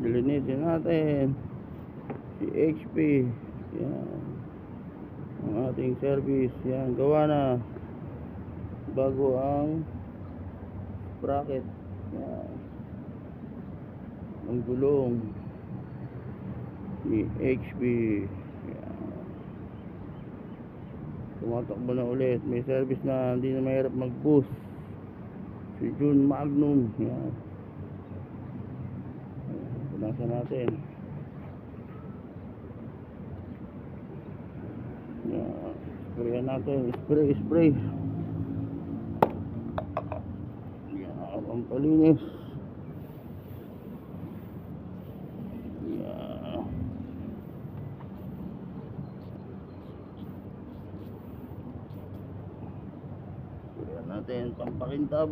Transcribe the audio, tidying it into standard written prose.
linisin natin si HP. Yan ang ating service. Yan, gawa na bago ang bracket. Yan ang gulong ni HP. Yan, tumatakbo na ulit. May service na hindi na mahirap mag boost si June Magnum. Yan, punasan natin. Yan, sprayan natin. Spray. Yan, pampalinis. Yan, sprayan natin pampakintab.